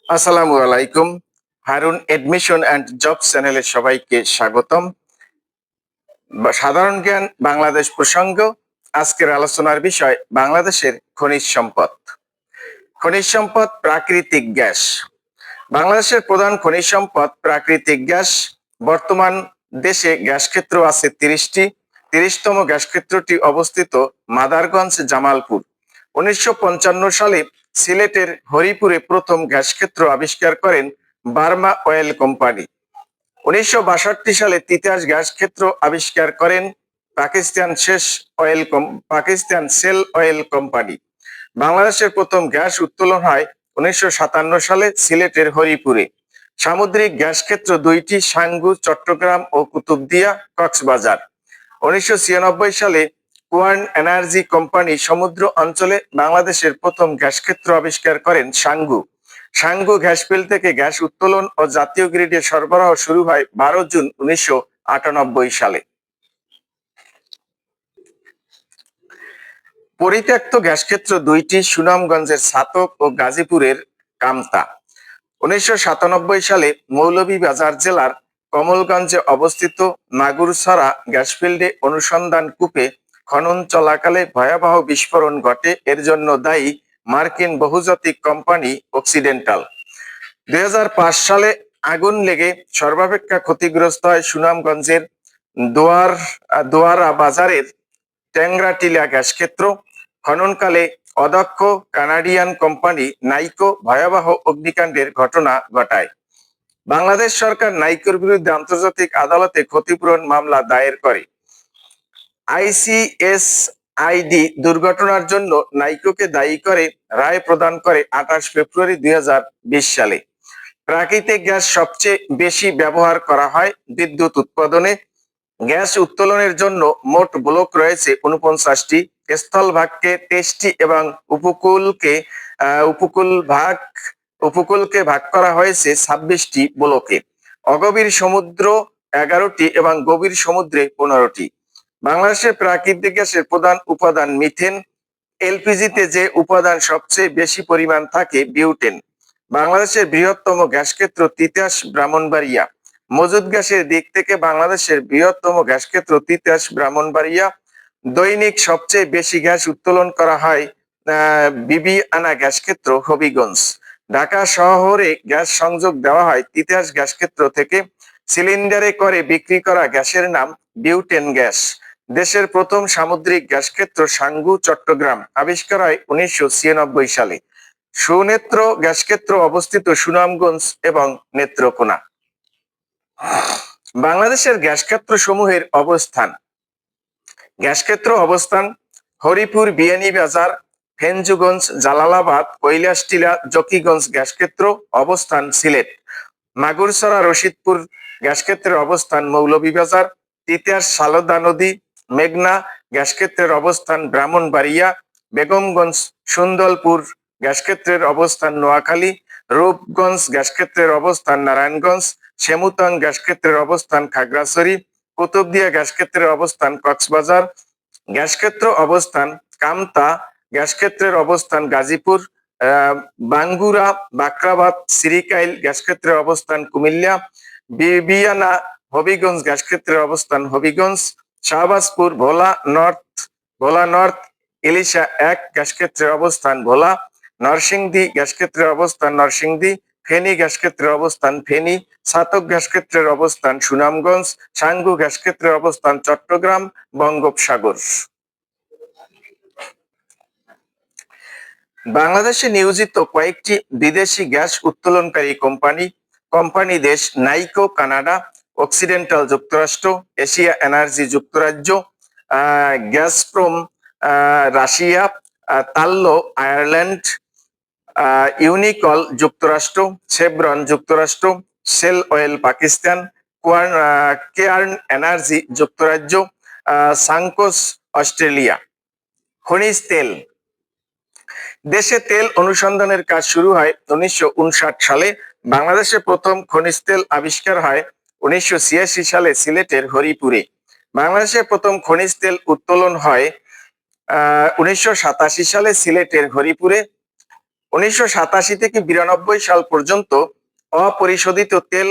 আসসালামু আলাইকুম। Harun admission and job চ্যানেলে সবাইকে স্বাগতম। সাধারণ জ্ঞান বাংলাদেশ প্রসঙ্গ। আজকের আলোচনার বিষয় বাংলাদেশের খনিজ সম্পদ। খনিজ সম্পদ প্রাকৃতিক গ্যাস। বাংলাদেশের প্রধান খনিজ সম্পদ প্রাকৃতিক গ্যাস। বর্তমান দেশে গ্যাস ক্ষেত্র আছে 30টি। 30তম গ্যাস ক্ষেত্রটি অবস্থিত মাদারগঞ্জ জামালপুর। 1955 সালে সিলেটের হরিপুরে প্রথম গ্যাস ক্ষেত্র আবিষ্কার করেন বার্মা অয়েল কোম্পানি। 1962 সালে তিতাস গ্যাস ক্ষেত্র আবিষ্কার করেন পাকিস্তান সেল অয়েল কোম্পানি। বাংলাদেশের প্রথম গ্যাস উত্তোলন হয় 1957 সালে সিলেটের হরিপুরে। সামুদ্রিক গ্যাস ক্ষেত্র দুইটি, সাঙ্গু চট্টগ্রাম ও কুতুবদিয়া কক্সবাজার। 1996 সালে কোয়ার্ন এনার্জি কোম্পানি সমুদ্র অঞ্চলে বাংলাদেশের প্রথম গ্যাস ক্ষেত্র আবিষ্কার করেন সাঙ্গু। সাঙ্গু গ্যাস ফিল্ড থেকে গ্যাস উত্তোলন ও জাতীয় গ্রিডে সরবরাহ শুরু হয় 12 জুন 1998 সালে। পরিত্যক্ত গ্যাস ক্ষেত্র দুইটি, সুনামগঞ্জের ছাতক ও গাজীপুরের কামতা। 1997 সালে মৌলভীবাজার জেলার কমলগঞ্জে অবস্থিত নাগুরছড়া গ্যাস ফিল্ডে অনুসন্ধান কূপে খনন চলাকালে ভয়াবহ বিস্ফোরণ ঘটে। এর জন্য দায়ী মার্কিন বহুজাতিক কোম্পানি অক্সিডেন্টাল। 2005 সালে আগুন লেগে সর্বাপেক্ষা ক্ষতিগ্রস্ত হয় সুনামগঞ্জের দোয়ারা বাজারের ট্যাংরাটিলা গ্যাস ক্ষেত্র। খননকালে অদক্ষ কানাডিয়ান কোম্পানি নাইকো ভয়াবহ অগ্নিকাণ্ডের ঘটনা ঘটায়। বাংলাদেশ সরকার নাইকোর বিরুদ্ধে আন্তর্জাতিক আদালতে ক্ষতিপূরণ মামলা দায়ের করে। আইসিএসআইডি দুর্ঘটনার জন্য নাইকোকে দায়ী করে রায় প্রদান করে 28 ফেব্রুয়ারি 2020 সালে। প্রাকৃতিক গ্যাস সবচেয়ে বেশি ব্যবহার করা হয় বিদ্যুৎ উৎপাদনে। গ্যাস উত্তোলনের জন্য মোট ব্লক রয়েছে 49টি, স্থলভাগকে 23টি এবং উপকূলকে ভাগ করা হয়েছে 26টি ব্লকে। অগভীর সমুদ্র 11টি এবং গভীর সমুদ্রে 15টি। বাংলাদেশের প্রাকৃতিক গ্যাসের প্রধান উপাদান মিথেন। এলপিজিতে যে উপাদান সবচেয়ে বেশি পরিমাণ থাকে বিউটেন। বাংলাদেশের বৃহত্তম গ্যাস ক্ষেত্র তিতাস ব্রাহ্মণবাড়িয়া। মজুদ গ্যাসের দিক থেকে বাংলাদেশের বৃহত্তম গ্যাস ক্ষেত্র তিতাস ব্রাহ্মণবাড়িয়া। দৈনিক সবচেয়ে বেশি গ্যাস উত্তোলন করা হয় বিবিআনা গ্যাস ক্ষেত্র হবিগঞ্জ। ঢাকা শহরে গ্যাস সংযোগ দেওয়া হয় তিতাস গ্যাস ক্ষেত্র থেকে। সিলিন্ডারে করে বিক্রি করা গ্যাসের নাম বিউটেন গ্যাস। দেশের প্রথম সামুদ্রিক গ্যাস ক্ষেত্র সাঙ্গু চট্টগ্রাম আবিষ্কার হয় 1996 সালে। সুনেত্র গ্যাস ক্ষেত্র অবস্থিত সুনামগঞ্জ এবং নেত্রকোনা। বাংলাদেশের গ্যাস ক্ষেত্র সমূহের অবস্থান। গ্যাস ক্ষেত্র অবস্থান: হরিপুর, বিয়ানীবাজার, ফেঞ্চুগঞ্জ, জালালাবাদ, কৈলাসটিলা, জকিগঞ্জ গ্যাস ক্ষেত্র অবস্থান সিলেট। নাগুরছড়া, রশিদপুর গ্যাস ক্ষেত্রের অবস্থান মৌলভীবাজার। তিতাস, সালদা নদী, মেঘনা গ্যাস ক্ষেত্রের অবস্থান ব্রাহ্মণবাড়িয়া। বেগমগঞ্জ, সুন্দরপুর গ্যাস ক্ষেত্রের অবস্থান নোয়াখালী। রূপগঞ্জ গ্যাস ক্ষেত্রের অবস্থান নারায়ণগঞ্জ। সেমুতং গ্যাস ক্ষেত্রের অবস্থান খাগড়াছড়ি। কুতুবদিয়া গ্যাস ক্ষেত্রের অবস্থান কক্সবাজার। গ্যাস ক্ষেত্র অবস্থান কামতা গ্যাস ক্ষেত্রের অবস্থান গাজীপুর। বাঙ্গুরা, বাকরাবাদ, সিরিকাইল গ্যাস ক্ষেত্রের অবস্থান কুমিল্লা। বিবিআনা, হবিগঞ্জ গ্যাস ক্ষেত্রের অবস্থান হবিগঞ্জ। শাহবাজপুর, ভোলা নর্থ, ইলিশা 1 গ্যাস ক্ষেত্রের অবস্থান ভোলা। নরসিংদী গ্যাস ক্ষেত্রের অবস্থান নরসিংদী। ফেনী গ্যাস ক্ষেত্রের অবস্থান ফেনী। ছাতক গ্যাস ক্ষেত্রের অবস্থান সুনামগঞ্জ। সাঙ্গু গ্যাস ক্ষেত্রের অবস্থান চট্টগ্রাম বঙ্গোপসাগর। বাংলাদেশে নিয়োজিত কয়েকটি বিদেশি গ্যাস উত্তোলনকারী কোম্পানি দেশ: নাইকো কানাডা, অক্সিডেন্টাল যুক্তরাষ্ট্র, এশিয়া এনার্জি যুক্তরাজ্য, Gazprom Russia, Tullow Ireland, Unocal যুক্তরাষ্ট্র, শেভরন যুক্তরাষ্ট্র, Shell Oil Pakistan, Cairn Energy যুক্তরাজ্য, সাঙ্কোস অস্ট্রেলিয়া। খনিজ তেল। দেশে তেল অনুসন্ধানের কাজ শুরু হয় 1959 সালে। বাংলাদেশে প্রথম খনিজ তেল আবিষ্কার হয় 1986 সালে সিলেটের হরিপুরে। বাংলাদেশে প্রথম খনিজ তেল উত্তোলন হয় 1987 সালে সিলেটের হরিপুরে। 1987 থেকে 92 সাল পর্যন্ত অপরিশোধিত তেল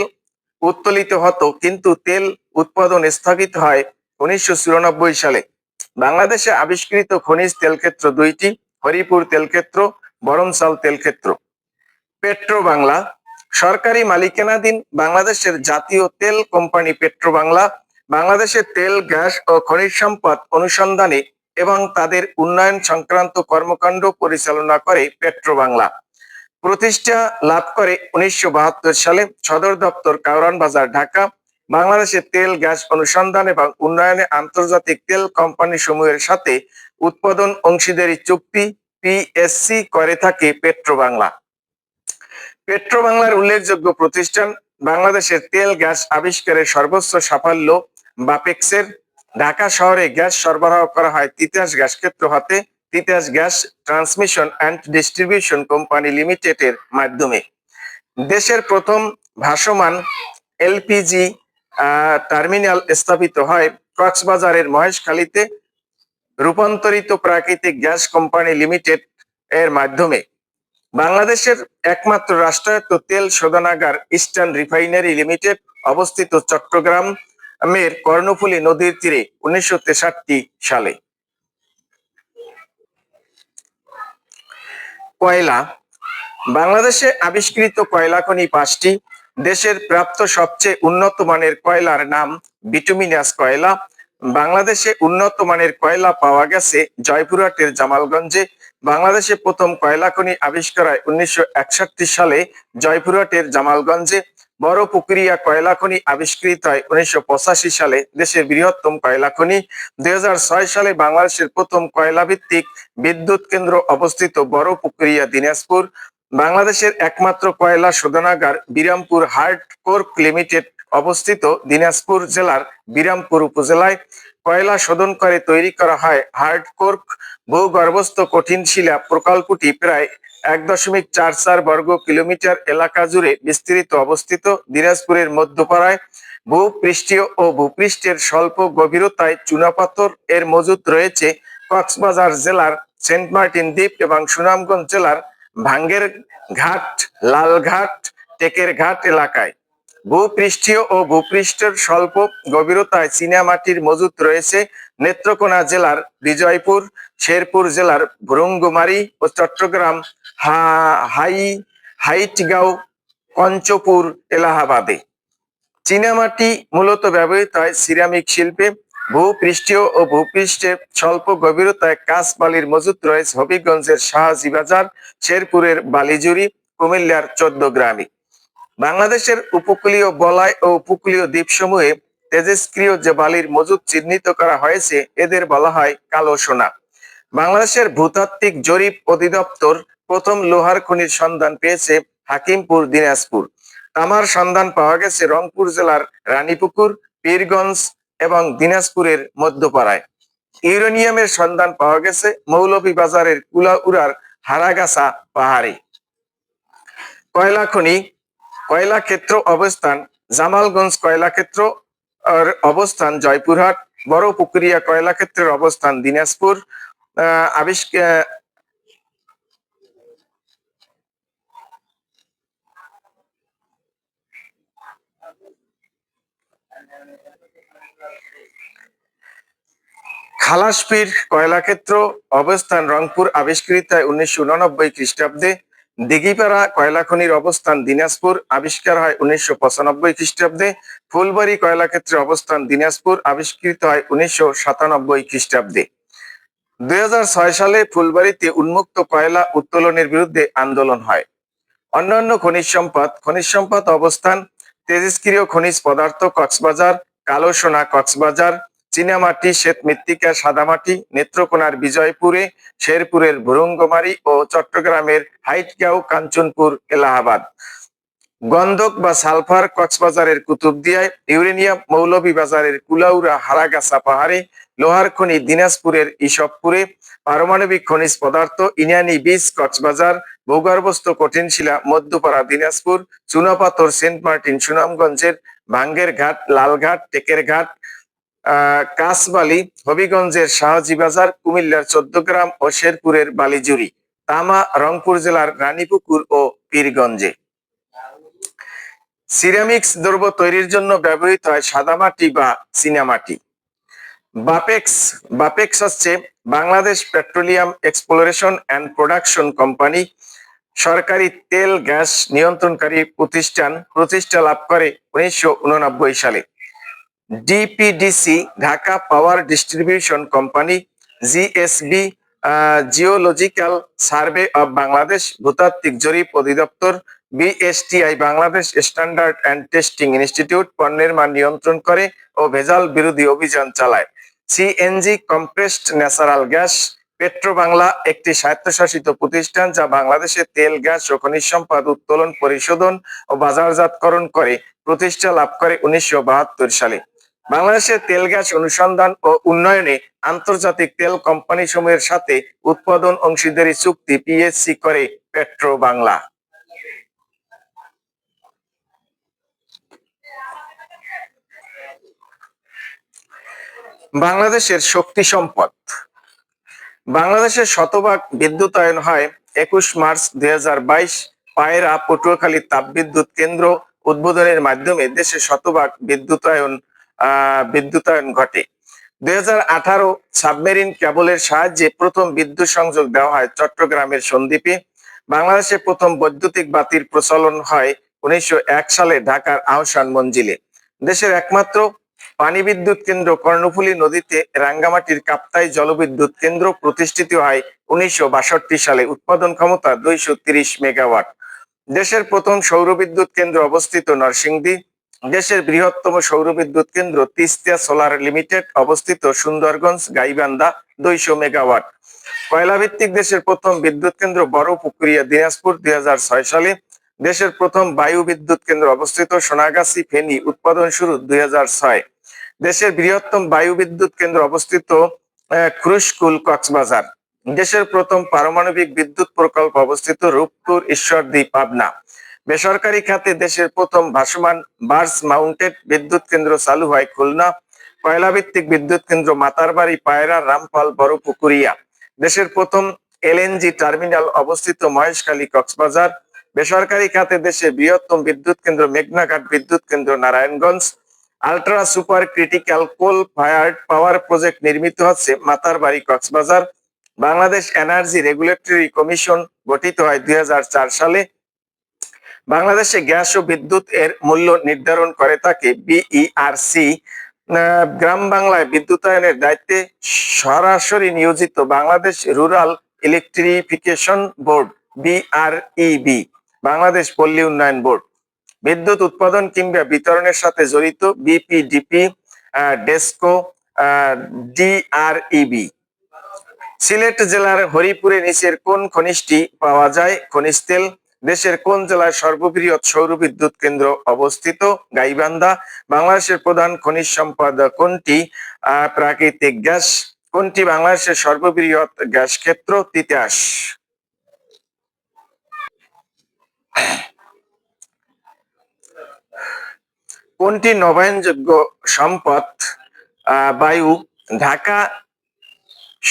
উত্তোলিত হতো, কিন্তু তেল উৎপাদন স্থগিত হয় 1994 সালে। বাংলাদেশে আবিষ্কৃত খনিজ তেলক্ষেত্র দুইটি: হরিপুর তেলক্ষেত্র, বরমসাল তেলক্ষেত্র। পেট্রো বাংলা সরকারি মালিকানাধীন বাংলাদেশের জাতীয় তেল কোম্পানি পেট্রো বাংলা বাংলাদেশের তেল, গ্যাস ও খনিজ সম্পদ অনুসন্ধানে এবং তাদের উন্নয়ন সংক্রান্ত কর্মকাণ্ড পরিচালনা করে পেট্রো বাংলা। প্রতিষ্ঠা লাভ করে 1972 সালে। সদর দপ্তর কারওয়ান বাজার, ঢাকা। বাংলাদেশের তেল, গ্যাস অনুসন্ধান এবং উন্নয়নে আন্তর্জাতিক তেল কোম্পানি সমূহের সাথে উৎপাদন অংশীদারি চুক্তি পিএসসি করে থাকে পেট্রো বাংলা। পেট্রো বাংলার উল্লেখযোগ্য প্রতিষ্ঠান: বাংলাদেশের তেল, গ্যাস আবিষ্কারের সর্বোচ্চ সাফল্য বাপেক্সের। ঢাকা শহরে গ্যাস সরবরাহ করা হয় তিতাস গ্যাস ক্ষেত্র হতে Titas gas transmission and distribution company লিমিটেডের মাধ্যমে। দেশের প্রথম ভাসমান এলপিজি টার্মিনাল স্থাপিত হয় কক্সবাজারের মহেশখালীতে রূপান্তরিত প্রাকৃতিক গ্যাস কোম্পানি লিমিটেড এর মাধ্যমে। বাংলাদেশের একমাত্র রাষ্ট্রায়ত্ত তেল শোধনাগার ইস্টার্ন রিফাইনারি লিমিটেড অবস্থিত চট্টগ্রামের কর্ণফুলী নদীর তীরে 1963 সালে। কয়লা বাংলাদেশে আবিষ্কৃত কয়লা খনি 5টি। দেশের প্রাপ্ত সবচেয়ে উন্নত মানের কয়লার নাম বিটুমিনাস কয়লা। বাংলাদেশে উন্নত মানের কয়লা পাওয়া গেছে জয়পুরহাটের জামালগঞ্জে। বাংলাদেশে প্রথম কয়লা খনি আবিষ্কার হয় 1961 সালে জয়পুরহাটের জামালগঞ্জে। বড় পুকুরিয়া কয়লা খনি আবিষ্কৃত হয় 1985 সালে। দেশের বৃহত্তম কয়লা খনি। 2006 সালে বাংলাদেশের প্রথম কয়লা ভিত্তিক বিদ্যুৎ কেন্দ্র অবস্থিত বড় পুকুরিয়া, দিনাজপুর। বাংলাদেশের একমাত্র কয়লা শোধনাগার বিরামপুর হার্ড কোর্ক লিমিটেড অবস্থিত দিনাজপুর জেলার বিরামপুর উপজেলায়। কয়লা শোধন করে তৈরি করা হয় হার্ড কোর্ক। ভূগর্ভস্থ কঠিন শিলা প্রকল্পটি প্রায় 1.44 বর্গ কিলোমিটার এলাকা জুড়ে বিস্তৃত অবস্থিত। দিনাজপুরের মধ্যপাড়ায় ভূপৃষ্ঠীয় ও ভূপৃষ্ঠের স্বল্প গভীরতায় চুনাপাথর এর মজুত রয়েছে। কক্সবাজার জেলার সেন্ট মার্টিন দ্বীপ এবং সুনামগঞ্জ জেলার ভাঙ্গের ঘাট, লালঘাট, টেকের ঘাট এলাকায় ভূপৃষ্ঠীয় ও ভূপৃষ্ঠের স্বল্প গভীরতায় চীনামাটির মজুত রয়েছে। নেত্রকোনা জেলার বিজয়পুর, শেরপুর জেলার ভুরুঙ্গমারি ও চট্টগ্রাম হাইটগাঁও, পঞ্চপুর, এলাহাবাদে। চীনামাটি মূলত ব্যবহৃত হয় সিরামিক শিল্পে। ভূপৃষ্ঠীয় ও ভূপৃষ্ঠের স্বল্প গভীরতায় কাঁচ বালির মজুত রয়েছে হবিগঞ্জের শাহজিবাজার, শেরপুরের বালিজুরি, কুমিল্লার 14 গ্রামে। বাংলাদেশের উপকূলীয় বলয় ও উপকূলীয় দ্বীপসমূহে তেজস্ক্রিয় যে বালির মজুদ চিহ্নিত করা হয়েছে এদের বলা হয় কালো সোনা। বাংলাদেশের ভূতাত্ত্বিক জরিপ অধিদপ্তর প্রথম লোহার খনির সন্ধান পেয়েছে হাকিমপুর, দিনাজপুর। তামার সন্ধান পাওয়া গেছে রংপুর জেলার রানীপুকুর, পীরগঞ্জ এবং দিনাজপুরের মধ্যপাড়ায়। ইউরেনিয়ামের সন্ধান পাওয়া গেছে মৌলভীবাজারের কুলাউড়ার হারাগাছা পাহাড়ে। কয়লা খনি, কয়লা ক্ষেত্র অবস্থান: জামালগঞ্জ কয়লা ক্ষেত্র অবস্থান জয়পুরহাট। বড় পুকুরিয়া কয়লা ক্ষেত্রের অবস্থান দিনাজপুর। খালাসপীর কয়লাক্ষেত্র অবস্থান রংপুর, আবিষ্কৃত হয় 1989 খ্রিস্টাব্দে। দিঘিপাড়া কয়লা খনির অবস্থান দিনাজপুর, আবিষ্কার হয় 1995 খ্রিস্টাব্দে। ফুলবাড়ি কয়লাক্ষেত্রের অবস্থান দিনাজপুর, আবিষ্কৃত হয় 1997 খ্রিস্টাব্দে। 2006 সালে ফুলবাড়িতে উন্মুক্ত কয়লা উত্তোলনের বিরুদ্ধে আন্দোলন হয়। অন্যান্য খনিজ সম্পদ অবস্থান: তেজস্ক্রিয় খনিজ পদার্থ কক্সবাজার, কালো সোনা কক্সবাজার, চীনামাটি, শ্বেত মৃত্তিকা, সাদামাটি নেত্রকোনার বিজয়পুরে, শেরপুরের ভুরুঙ্গমারি ও চট্টগ্রামের হাইটগাঁও, কাঞ্চনপুর, এলাহাবাদ। গন্ধক বা সালফার কক্সবাজারের কুতুবদিয়ায়। ইউরেনিয়াম মৌলভীবাজারের কুলাউড়া, হারাগাছা পাহাড়ে। লোহার খনি দিনাজপুরের ইসবপুরে। পারমাণবিক খনিজ পদার্থ ইনানি বীজ কক্সবাজার। ভূগর্ভস্থ কঠিন শিলা মধ্যপাড়া, দিনাজপুর। চুনাপাথর সেন্ট মার্টিন, সুনামগঞ্জের ভাঙ্গের ঘাট, লালঘাট, টেকের ঘাট। কাঁচবালি হবিগঞ্জের শাহজিবাজার, কুমিল্লার 14 গ্রাম ও শেরপুরের বালিজুরি। তামা রংপুর জেলার রানীপুকুর ও পীরগঞ্জে। সিরামিক্স দ্রব্য তৈরির জন্য ব্যবহৃত হয় সাদামাটি বা চীনামাটি। বাপেক্স হচ্ছে Bangladesh petroleum exploration and production company, সরকারি তেল গ্যাস নিয়ন্ত্রণকারী প্রতিষ্ঠান, প্রতিষ্ঠা লাভ করে 1989 সালে। DPDC Dhaka power distribution company, GSB geological survey of Bangladesh ভূতাত্ত্বিক জরিপ অধিদপ্তর, BSTI Bangladesh standard and testing institute পণ্যের মান নিয়ন্ত্রণ করে ও ভেজাল বিরোধী অভিযান চালায়। CNG compressed natural gas petro Bangla একটি স্বায়ত্তশাসিত প্রতিষ্ঠান যা বাংলাদেশে তেল গ্যাস ও খনিজ সম্পদ উত্তোলন পরিশোধন ও বাজারজাতকরণ করে, প্রতিষ্ঠা লাভ করে 1972 সালে। বাংলাদেশের তেল গ্যাস অনুসন্ধান ও উন্নয়নে আন্তর্জাতিক তেল কোম্পানি সমূহের সাথে উৎপাদন অংশীদারি চুক্তি পিএসসি করে পেট্রো বাংলা। বাংলাদেশের শক্তি সম্পদ। বাংলাদেশের শতভাগ বিদ্যুতায়ন হয় 21 মার্চ 2022 পায়রা পটুয়াখালী তাপবিদ্যুৎ কেন্দ্র উদ্বোধনের মাধ্যমে দেশে শতভাগ বিদ্যুতায়ন ঘটে। 2018 সাবমেরিন কেবলের সাহায্যে প্রথম বিদ্যুৎ সংযোগ দেওয়া হয় চট্টগ্রামের সন্দ্বীপে। বাংলাদেশে প্রথম বৈদ্যুতিক বাতির প্রচলন হয় 1901 সালে ঢাকার আহসান মঞ্জিলে। দেশের একমাত্র পানি বিদ্যুৎ কেন্দ্র কর্ণফুলী নদীতে রাঙ্গামাটির কাপ্তাই জলবিদ্যুৎ কেন্দ্র প্রতিষ্ঠিত হয় 1962 সালে। উৎপাদন ক্ষমতা 230 মেগাওয়াট। দেশের প্রথম সৌর বিদ্যুৎ কেন্দ্র অবস্থিত নরসিংদী। দেশের বৃহত্তম সৌর বিদ্যুৎ কেন্দ্র তিস্তা সোলার লিমিটেড অবস্থিত সুন্দরগঞ্জ গাইবান্ধা 200 মেগাওয়াট। কয়লা ভিত্তিক দেশের প্রথম বিদ্যুৎ কেন্দ্র বড়পুকুরিয়া দিনাজপুর 2006 সালে। দেশের প্রথম বায়ু বিদ্যুৎ কেন্দ্র অবস্থিত সোনাগাছি ফেনী, উৎপাদন শুরু 2006। দেশের বৃহত্তম বায়ু বিদ্যুৎ কেন্দ্র অবস্থিত খুরুশকুল কক্সবাজার। দেশের প্রথম পারমাণবিক বিদ্যুৎ প্রকল্প অবস্থিত রূপপুর ঈশ্বরদী পাবনা। বেসরকারি খাতে দেশের প্রথম ভাসমান বার্জ মাউন্টেড বিদ্যুৎ কেন্দ্র চালু হয় খুলনা। কয়লা ভিত্তিক বিদ্যুৎ কেন্দ্র মাতারবাড়ি, পায়রা, রামপাল, বড়পুকুরিয়া। দেশের প্রথম এলএনজি টার্মিনাল অবস্থিত মহেশখালী কক্সবাজার। বেসরকারি খাতে দেশের বৃহত্তম বিদ্যুৎ কেন্দ্র মেঘনাঘাট বিদ্যুৎ কেন্দ্র নারায়ণগঞ্জ। আলট্রা সুপার ক্রিটিক্যাল কোল ফায়ার্ড পাওয়ার প্রজেক্ট নির্মিত হচ্ছে Matarbari Cox's Bazar. Bangladesh energy regulatory commission গঠিত হয় 2004 সালে। বাংলাদেশে গ্যাস ও বিদ্যুৎ এর মূল্য নির্ধারণ করে থাকে বিইআরসি। গ্রাম বাংলায় বিদ্যুতায়নের দায়িত্বে সরাসরি নিয়োজিত Bangladesh rural electrification board BREB, Bangladesh পল্লী উন্নয়ন বোর্ড। বিদ্যুৎ উৎপাদন কিংবা বিতরণের সাথে জড়িত বিপিডিপি, ডেস্কো, ডিআরইবি। সিলেট জেলার হরিপুরে নিচের কোন খনিজটি পাওয়া যায়? খনিজ তেল। দেশের কোন জেলায় সর্ববৃহৎ সৌর বিদ্যুৎ কেন্দ্র অবস্থিত? গাইবান্ধা। বাংলাদেশের প্রধান খনিজ সম্পদ কোনটি? প্রাকৃতিক গ্যাস। কোনটি বাংলাদেশের সর্ববৃহৎ গ্যাস ক্ষেত্র? তিতাস। কোনটি নবায়নযোগ্য সম্পদ? বায়ু। ঢাকা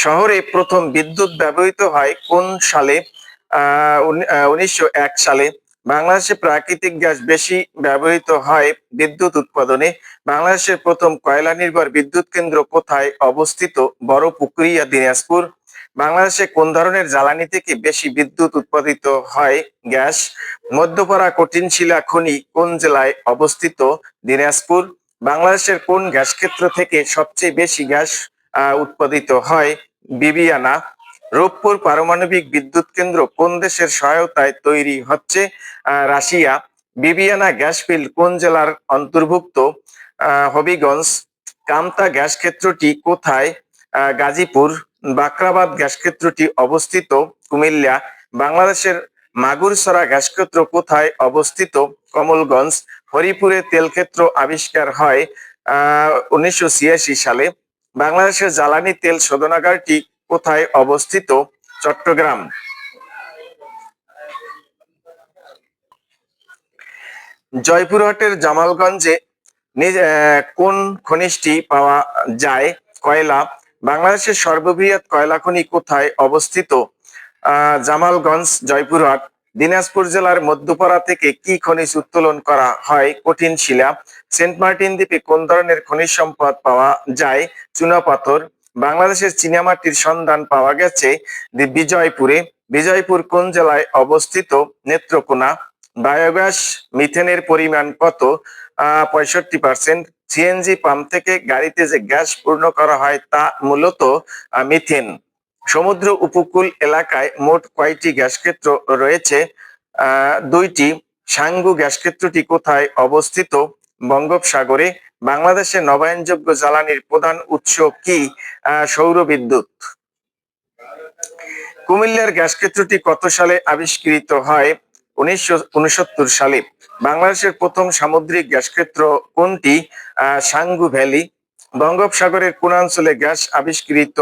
শহরে প্রথম বিদ্যুৎ ব্যবহৃত হয় কোন সালে? 1901 সালে। বাংলাদেশে প্রাকৃতিক গ্যাস বেশি ব্যবহৃত হয় বিদ্যুৎ উৎপাদনে। বাংলাদেশের প্রথম কয়লা নির্ভর বিদ্যুৎ কেন্দ্র কোথায় অবস্থিত? বড়পুকুরিয়া দিনাজপুর। বাংলাদেশে কোন ধরনের জ্বালানি থেকে বেশি বিদ্যুৎ উৎপাদিত হয়? গ্যাস। মধ্যপাড়া কঠিন শিলা খনি কোন জেলায় অবস্থিত? দিনাজপুর। বাংলাদেশের কোন গ্যাস ক্ষেত্র থেকে সবচেয়ে বেশি গ্যাস উৎপাদিত হয়? বিবিয়ানা। রূপপুর পারমাণবিক বিদ্যুৎ কেন্দ্র কোন দেশের সহায়তায় তৈরি হচ্ছে? রাশিয়া। বিবিয়ানা গ্যাস ফিল্ড কোন জেলার অন্তর্ভুক্ত? হবিগঞ্জ। কামতা গ্যাস ক্ষেত্রটি কোথায়? গাজীপুর। বাকরাবাদ গ্যাস ক্ষেত্রটি অবস্থিত কুমিল্লা। বাংলাদেশের মাগুরছড়া গ্যাস ক্ষেত্র কোথায় অবস্থিত? কমলগঞ্জ। হরিপুরে তেল ক্ষেত্র আবিষ্কার হয় 1986 সালে। বাংলাদেশের জ্বালানি তেল শোধনাগারটি কোথায় অবস্থিত? চট্টগ্রাম। জয়পুরহাটের জামালগঞ্জে কোন খনিজটি পাওয়া যায়? কয়লা। বাংলাদেশের সর্ববৃহৎ কয়লা খনি কোথায় অবস্থিত? জামালগঞ্জ, জয়পুরহাট। দিনাজপুর জেলার মধ্যপাড়া থেকে কি খনিজ উত্তোলন করা হয়? কঠিন শিলা। সেন্ট মার্টিন দ্বীপে কোন ধরনের খনিজ সম্পদ পাওয়া যায়? চুনাপাথর। বাংলাদেশের চীনামাটির সন্ধান পাওয়া গেছে বিজয়পুরে। বিজয়পুর কোন জেলায় অবস্থিত? নেত্রকোনা। বায়োগ্যাস মিথেনের পরিমাণ কত? 65%। সিএনজি পাম্প থেকে গাড়িতে যে গ্যাস পূর্ণ করা হয় তা মূলত মিথেন। সমুদ্র উপকূল এলাকায় মোট কয়টি গ্যাসক্ষেত্র রয়েছে? 2টি। সাঙ্গু গ্যাসক্ষেত্রটি কোথায় অবস্থিত? বঙ্গোপসাগরে। বাংলাদেশে নবায়নযোগ্য জ্বালানির প্রধান উৎস কি? সৌর বিদ্যুৎ। কুমিল্লার গ্যাসক্ষেত্রটি কত সালে আবিষ্কৃত হয়? 1969 সালে। বাংলাদেশের প্রথম সামুদ্রিক গ্যাসক্ষেত্র কোনটি? সাঙ্গু ভ্যালি। বঙ্গোপসাগরের কোন অঞ্চলে গ্যাস আবিষ্কৃত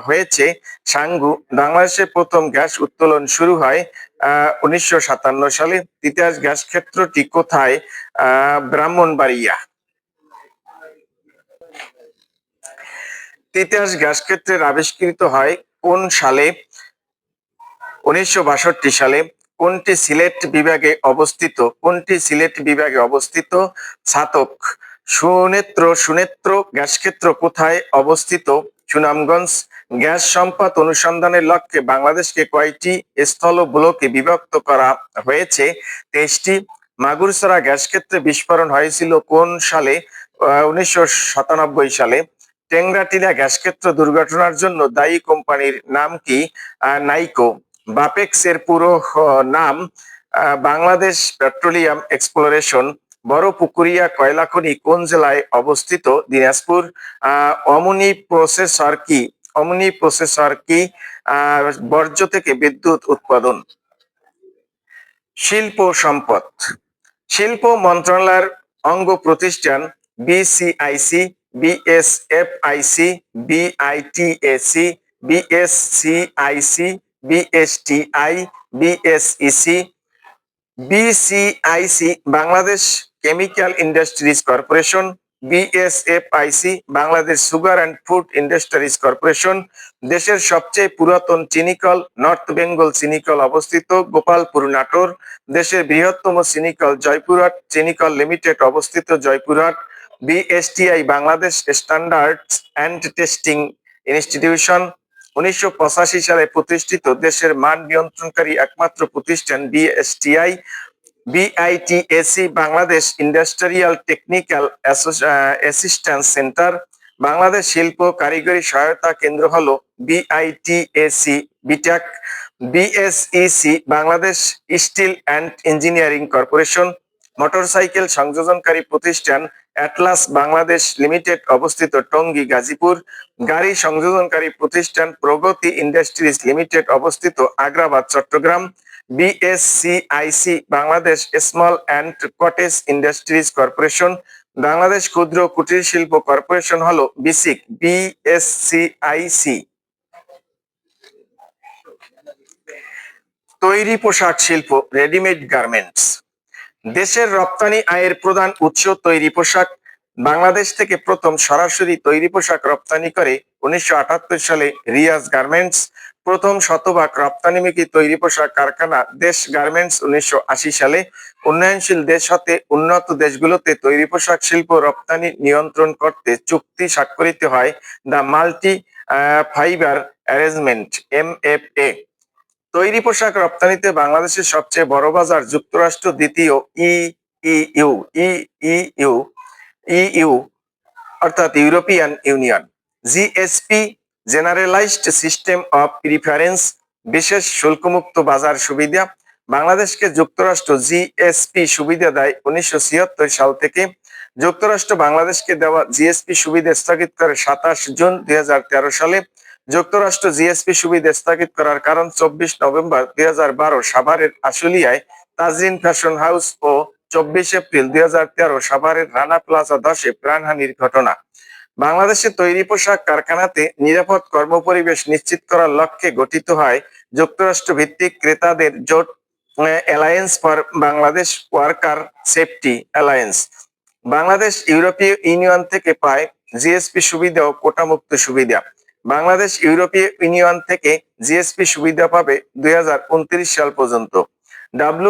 হয়েছে? সাঙ্গু। বাংলাদেশের প্রথম গ্যাস উত্তোলন শুরু হয় 1957 সালে। তিতাস গ্যাস ক্ষেত্রটি কোথায়? ব্রাহ্মণবাড়িয়া। তিতাস গ্যাস ক্ষেত্রের আবিষ্কৃত হয় কোন সালে? 1962 সালে। কোনটি সিলেট বিভাগে অবস্থিত? কোনটি সিলেট বিভাগে অবস্থিত? ছাতক। সুনেত্র গ্যাসক্ষেত্র কোথায় অবস্থিত? সুনামগঞ্জ। গ্যাস সম্পদ অনুসন্ধানের লক্ষ্যে বাংলাদেশকে কয়টি স্থল ব্লকে বিভক্ত করা হয়েছে? 23টি। মাগুরছড়া গ্যাসক্ষেত্রে বিস্ফোরণ হয়েছিল কোন সালে? 1997 সালে। টেংরাটিলা গ্যাসক্ষেত্র দুর্ঘটনার জন্য দায়ী কোম্পানির নাম কি? নাইকো। বাপেক্স এর পুরো নাম বাংলাদেশ পেট্রোলিয়াম এক্সপ্লোরেশন। বড় পুকুরিয়া কয়লা খনি কোন জেলায় অবস্থিত? দিনাজপুর। অমনি প্রসেসর কি? অমনি প্রসেসর কি? বর্জ্য থেকে বিদ্যুৎ উৎপাদন। শিল্প সম্পদ। শিল্প মন্ত্রণালয়ের অঙ্গ প্রতিষ্ঠান BCIC, BSFIC, BITAC, BSCIC, BSTI, BSEC. BCIC Bangladesh chemical industries corporation. BSFIC Bangladesh sugar and food industries corporation. দেশের সবচেয়ে পুরাতন চিনিকল নর্থ বেঙ্গল চিনিকল অবস্থিত গোপালপুর, নাটোর। দেশের বৃহত্তম চিনিকল জয়পুরহাট চিনিকল লিমিটেড অবস্থিত Joypurhat. BSTI Bangladesh standards and testing institution. 1985 সালে প্রতিষ্ঠিত দেশের মান নিয়ন্ত্রণকারী একমাত্র প্রতিষ্ঠান BSTI. BITAC Bangladesh industrial technical assistance centre. Bangladesh শিল্প কারিগরি সহায়তা কেন্দ্র হলো বিআইটিএসি বিটেক। BSEC Bangladesh steel and engineering corporation. Motorcycle সংযোজনকারী প্রতিষ্ঠান অ্যাটলাস বাংলাদেশ লিমিটেড অবস্থিত টঙ্গী, গাজীপুর। গাড়ি সংযোজনকারী প্রতিষ্ঠান প্রগতি ইন্ডাস্ট্রিজ লিমিটেড অবস্থিত Agrabad, Chattogram. BSCIC Bangladesh small and cottage industries corporation. Bangladesh ক্ষুদ্র কুটির শিল্প কর্পোরেশন হলো বিসিক, বিএসসিআইসি। তৈরি পোশাক শিল্প, রেডিমেড গার্মেন্টস। দেশের রপ্তানি আয়ের প্রধান উৎস তৈরি পোশাক। বাংলাদেশ থেকে প্রথম সরাসরি তৈরি পোশাক রপ্তানি করে 1978 সালে রিয়াজ গার্মেন্টস। প্রথম শতভাগ রপ্তানিমুখী তৈরি পোশাক কারখানা দেশ গার্মেন্টস 1980 সালে। উন্নয়নশীল দেশ হতে উন্নত দেশগুলোতে তৈরি পোশাক শিল্প রপ্তানি নিয়ন্ত্রণ করতে চুক্তি স্বাক্ষরিত হয় the multi fibre arrangement MFA। তৈরি পোশাক রপ্তানিতে বাংলাদেশের সবচেয়ে বড় বাজার যুক্তরাষ্ট্র, দ্বিতীয় ইইউ অর্থাৎ European union. GSP generalised system of preference বিশেষ শুল্কমুক্ত বাজার সুবিধা। বাংলাদেশকে যুক্তরাষ্ট্র জিএসপি সুবিধা দেয় 1976 সাল থেকে। যুক্তরাষ্ট্র বাংলাদেশকে দেওয়া জিএসপি সুবিধা স্থগিত করে 27 জুন 2013 সালে। যুক্তরাষ্ট্র জিএসপি সুবিধা স্থগিত করার কারণ 24 নভেম্বর 2012 সাভারের আশুলিয়ায় তাজরিন ফ্যাশন হাউস ও 24 এপ্রিল 2013 সাভারের রানা প্লাজা ধসে প্রাণহানির ঘটনা। বাংলাদেশে তৈরি পোশাক কারখানাতে নিরাপদ কর্মপরিবেশ নিশ্চিত করার লক্ষ্যে গঠিত হয় যুক্তরাষ্ট্র ভিত্তিক ক্রেতাদের জোট alliance for Bangladesh worker safety alliance. Bangladesh ইউরোপীয় ইউনিয়ন থেকে পায় জিএসপি সুবিধা ও কোটামুক্ত সুবিধা। বাংলাদেশ ইউরোপীয় ইউনিয়ন থেকে জিএসপি সুবিধা পাবে 2029 সাল পর্যন্ত।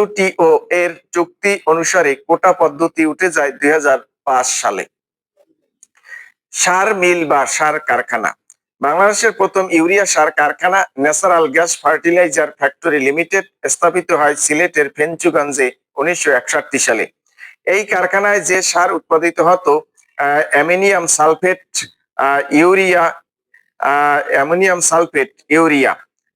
WTO এর চুক্তি অনুসারে কোটা পদ্ধতি উঠে যায় 2005 সালে। সার মিল বা সার কারখানা। বাংলাদেশের প্রথম ইউরিয়া সার কারখানা natural gas fertiliser factory limited স্থাপিত হয় সিলেটের ফেঞ্চুগঞ্জে 1961 সালে। এই কারখানায় যে সার উৎপাদিত হতো অ্যামোনিয়াম সালফেট ইউরিয়া ইউরিয়া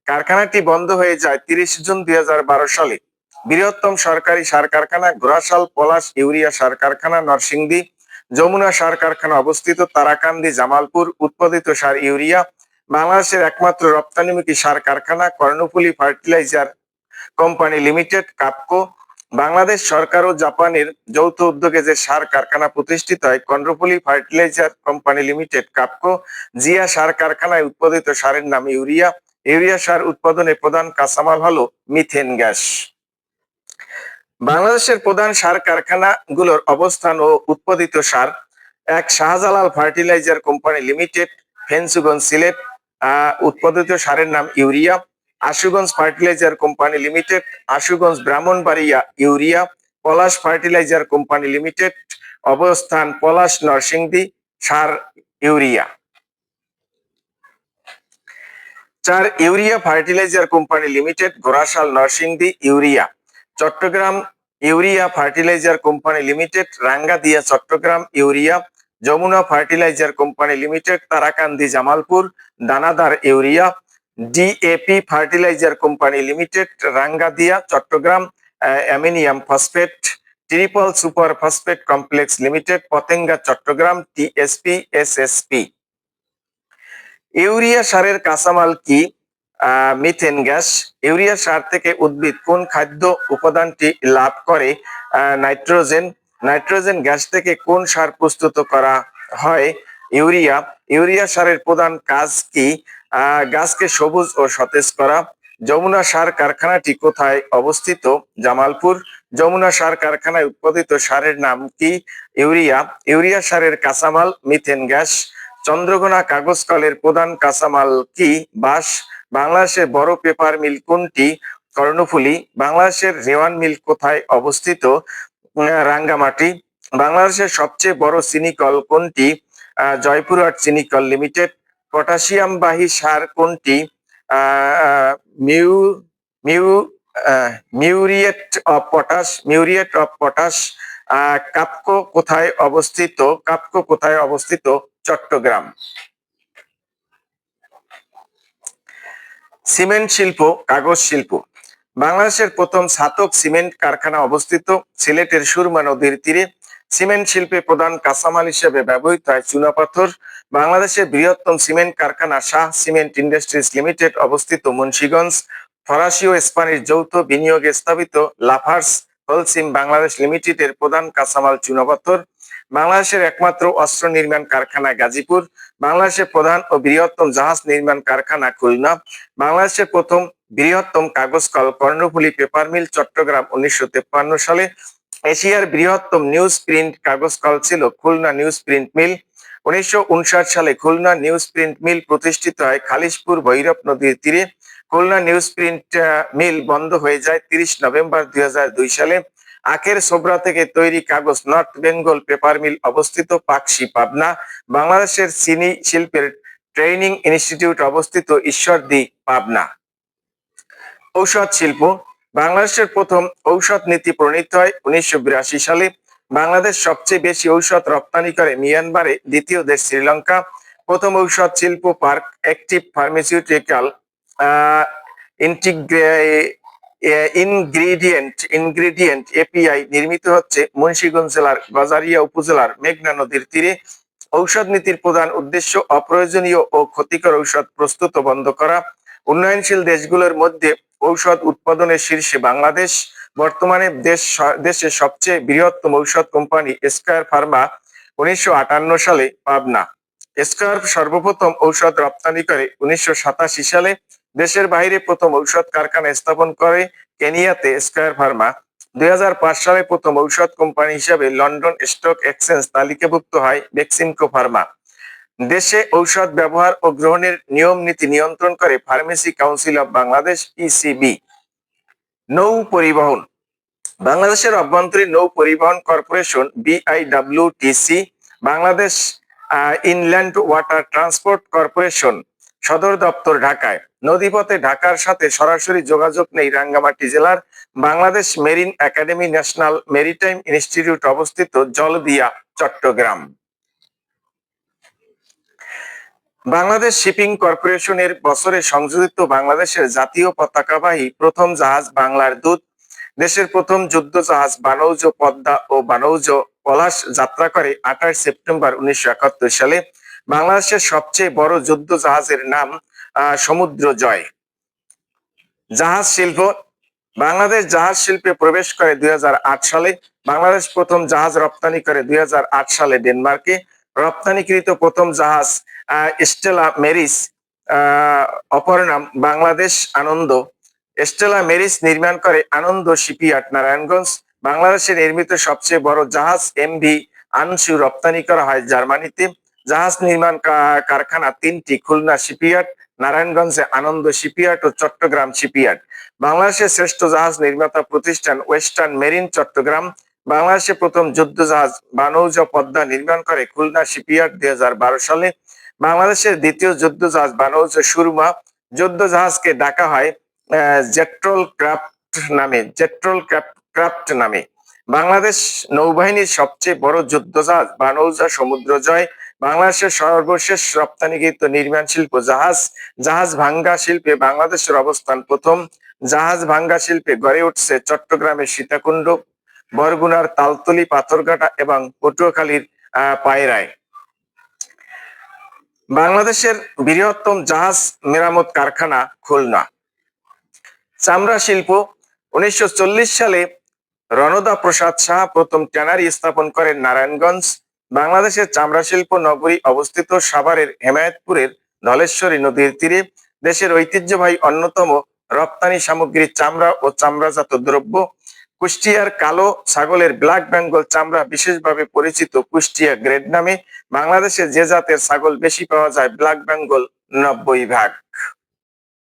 কারখানাটি বন্ধ হয়ে যায় 30 জুন 2012 সালে। বৃহত্তম সরকারি সার কারখানা ঘোড়াশাল পলাশ ইউরিয়া সার কারখানা নরসিংদী, যমুনা সার কারখানা অবস্থিত তারাকান্দি জামালপুর। উৎপাদিত সার ইউরিয়া। বাংলাদেশের একমাত্র রপ্তানিমুখী সার কারখানা Karnaphuli fertiliser company limited KAFCO. Bangladesh সরকার ও জাপানের যৌথ উদ্যোগে যে সার কারখানা প্রতিষ্ঠিত হয় Karnaphuli fertiliser company limited KAFCO. Zia সার কারখানায় উৎপাদিত সারের নাম ইউরিয়া। ইউরিয়া সার উৎপাদনের প্রধান কাঁচামাল হলো মিথেন গ্যাস। বাংলাদেশের প্রধান সার কারখানাগুলোর অবস্থান ও উৎপাদিত সার: এক, Shahjalal fertiliser company limited, Fenchuganj, Sylhet. উৎপাদিত সারের নাম urea. Ashuganj fertiliser company limited, Ashuganj, Brahmanbaria, urea. Palash fertiliser company limited, অবস্থান পলাশ, নরসিংদী, সার urea. 4, urea fertiliser company limited, Ghorashal, Narsingdi, urea. Chittagong urea fertiliser company limited, Rangadia, Chittagong, urea. Jamuna fertiliser company limited, Tarakandi, Jamalpur, দানাদার, urea. DAP fertiliser company limited, Rangadia, Chittagong, ammonium phosphate. Triple super phosphate complex limited, Patenga, Chittagong, TSP, SSP. Urea সারের কাঁচামাল কি? Methane gas. Urea সার থেকে উদ্ভিদ কোন খাদ্য উপাদানটি লাভ করে? নাইট্রোজেন। নাইট্রোজেন গ্যাস থেকে কোন সার প্রস্তুত করা হয়? ইউরিয়া। ইউরিয়া সারের প্রধান কাজ কি? গাছকে সবুজ ও সতেজ করা। যমুনা সার কারখানাটি কোথায় অবস্থিত? জামালপুর। যমুনা সার কারখানায় উৎপাদিত সারের নাম কি? ইউরিয়া। ইউরিয়া সারের কাঁচামাল মিথেন গ্যাস। চন্দ্রঘোনা কাগজ কলের প্রধান কাঁচামাল কি? বাঁশ। বাংলাদেশের বড় পেপার মিল কোনটি? কর্ণফুলী। বাংলাদেশের রেওয়ান মিল কোথায় অবস্থিত? রাঙ্গামাটি। বাংলাদেশের সবচেয়ে বড় চিনি কল কোনটি? জয়পুরহাট চিনি কল লিমিটেড। পটাশিয়ামবাহী সার কোনটি? মিউ মিউ মিউরিয়েট অফ পটাশ। কাপকো কোথায় অবস্থিত? কাপকো কোথায় অবস্থিত? চট্টগ্রাম। সিমেন্ট শিল্প, কাগজ শিল্প। বাংলাদেশের প্রথম ছাতক সিমেন্ট কারখানা অবস্থিত সিলেটের সুরমা নদীর তীরে। সিমেন্ট শিল্পে প্রধান কাঁচামাল হিসেবে ব্যবহৃত হয় চুনাপাথর। বাংলাদেশের বৃহত্তম সিমেন্ট কারখানা শাহ সিমেন্ট ইন্ডাস্ট্রিজ লিমিটেড অবস্থিত মুন্সিগঞ্জ। ফরাসি ও স্প্যানিশ যৌথ বিনিয়োগে স্থাপিত লাফার্স হোলসিম বাংলাদেশ লিমিটেডের প্রধান কাঁচামাল চুনাপাথর। বাংলাদেশের একমাত্র অস্ত্র নির্মাণ কারখানা গাজীপুর। বাংলাদেশের প্রধান ও বৃহত্তম জাহাজ নির্মাণ কারখানা খুলনা। বাংলাদেশের প্রথম বৃহত্তম কাগজ কল কর্ণফুলী পেপার মিল, চট্টগ্রাম, 1953 সালে। এশিয়ার বৃহত্তম নিউজ প্রিন্ট কাগজ কল ছিল খুলনা নিউজ প্রিন্ট মিল। 1959 সালে খুলনা নিউজ প্রিন্ট মিল প্রতিষ্ঠিত হয় খালিশপুর ভৈরব নদীর তীরে। খুলনা নিউজ প্রিন্ট মিল বন্ধ হয়ে যায় 30 নভেম্বর 2002 সালে। আখের ছোবড়া থেকে তৈরি কাগজ নর্থ বেঙ্গল পেপার মিল অবস্থিত পাকশি, পাবনা। বাংলাদেশের চিনি শিল্পের ট্রেনিং ইনস্টিটিউট অবস্থিত ঈশ্বরদী, পাবনা। ঔষধ শিল্প। বাংলাদেশের প্রথম ঔষধ নীতি প্রণীত হয় 1982 সালে। বাংলাদেশ সবচেয়ে বেশি ঔষধ রপ্তানি করে মিয়ানমারে, দ্বিতীয় দেশ শ্রীলঙ্কা। প্রথম ঔষধ শিল্প park active pharmaceutical ingredient API নির্মিত হচ্ছে মুন্সিগঞ্জ জেলার গজারিয়া উপজেলার মেঘনা নদীর তীরে। ঔষধ নীতির প্রধান উদ্দেশ্য অপ্রয়োজনীয় ও ক্ষতিকর ঔষধ প্রস্তুত বন্ধ করা। উন্নয়নশীল দেশগুলোর মধ্যে ঔষধ উৎপাদনের শীর্ষে বাংলাদেশ। বর্তমানে দেশের সবচেয়ে বৃহত্তম ঔষধ কোম্পানি স্কয়ার ফার্মা, 1958 সালে, পাবনা। স্কয়ার সর্বপ্রথম ঔষধ রপ্তানি করে 1987 সালে। দেশের বাইরে প্রথম ঔষধ কারখানা স্থাপন করে কেনিয়াতে স্কয়ার ফার্মা। 2005 সালে প্রথম ঔষধ কোম্পানি হিসেবে লন্ডন স্টক এক্সচেঞ্জ তালিকাভুক্ত হয় বেক্সিমকো ফার্মা। দেশে ঔষধ ব্যবহার ও গ্রহণের নিয়ম নীতি নিয়ন্ত্রণ করে pharmacy council of Bangladesh PCB. নৌ পরিবহন, বাংলাদেশের অভ্যন্তরীণ নৌ পরিবহন corporation BIWTC, Bangladesh inland water transport corporation সদর দপ্তর ঢাকায়। নদীপথে ঢাকার সাথে সরাসরি যোগাযোগ নেই রাঙ্গামাটি জেলার। Bangladesh marine academy national maritime institute অবস্থিত জলদিয়া, চট্টগ্রাম। বাংলাদেশ শিপিং কর্পোরেশনের বছরে সংযোজিত বাংলাদেশের জাতীয় পতাকাবাহী প্রথম জাহাজ বাংলার দূত। দেশের প্রথম যুদ্ধ জাহাজ বানৌজ পদ্মা ও বানৌজ পলাশ যাত্রা করে 28 সেপ্টেম্বর 1971 সালে। বাংলাদেশের সবচেয়ে বড় যুদ্ধ জাহাজের নাম সমুদ্র জয়। জাহাজ শিল্প, বাংলাদেশ জাহাজ শিল্পে প্রবেশ করে 2008 সালে। বাংলাদেশ প্রথম জাহাজ রপ্তানি করে 2008 সালে ডেনমার্কে। রপ্তানিকৃত প্রথম জাহাজ স্টেলা মেরিস, অপর নাম বাংলাদেশ আনন্দ। স্টেলা মেরিস নির্মাণ করে আনন্দ শিপইয়ার্ড, নারায়ণগঞ্জ। বাংলাদেশে নির্মিত সবচেয়ে বড় জাহাজ এমভি আনশু রপ্তানি করা হয় জার্মানিতে। জাহাজ নির্মাণ কারখানা 3টি, খুলনা শিপইয়ার্ড, নারায়ণগঞ্জে আনন্দ শিপইয়ার্ড ও চট্টগ্রাম শিপইয়ার্ড। বাংলাদেশের শ্রেষ্ঠ জাহাজ নির্মাতা প্রতিষ্ঠান ওয়েস্টার্ন মেরিন, চট্টগ্রাম। বাংলাদেশের প্রথম যুদ্ধ জাহাজ বানৌজ পদ্মা নির্মাণ করে খুলনা শিপইয়ার্ড 2012 সালে। বাংলাদেশের দ্বিতীয় যুদ্ধ জাহাজ বানৌজ সুরমা। যুদ্ধ জাহাজকে ডাকা হয় জেট্রোল ক্রাফট নামে। বাংলাদেশ নৌবাহিনীর সবচেয়ে বড় যুদ্ধ জাহাজ বানৌজা সমুদ্র জয়। বাংলাদেশের সর্বশেষ রপ্তানিকৃত নির্মাণ শিল্প জাহাজ। জাহাজ ভাঙ্গা শিল্পে বাংলাদেশের অবস্থান প্রথম। জাহাজ ভাঙ্গা শিল্পে গড়ে উঠছে চট্টগ্রামের সীতাকুণ্ড, বরগুনার তালতলি, পাথরঘাটা এবং পটুয়াখালীর পায়রায়। বাংলাদেশের বৃহত্তম জাহাজ মেরামত কারখানা খুলনা। চামড়া শিল্প, 1940 সালে রণদা প্রসাদ সাহা প্রথম ট্যানারি স্থাপন করেন নারায়ণগঞ্জ। বাংলাদেশের চামড়া শিল্প নগরী অবস্থিত সাভারের হেমায়েতপুরের ধলেশ্বরী নদীর তীরে। দেশের ঐতিহ্যবাহী অন্যতম রপ্তানি সামগ্রী চামড়া ও চামড়াজাত দ্রব্য। কুষ্টিয়ার কালো ছাগলের ব্ল্যাক বেঙ্গল চামড়া বিশেষভাবে পরিচিত কুষ্টিয়া গ্রেড নামে। বাংলাদেশে যে জাতের ছাগল বেশি পাওয়া যায় ব্ল্যাক বেঙ্গল 90 ভাগ।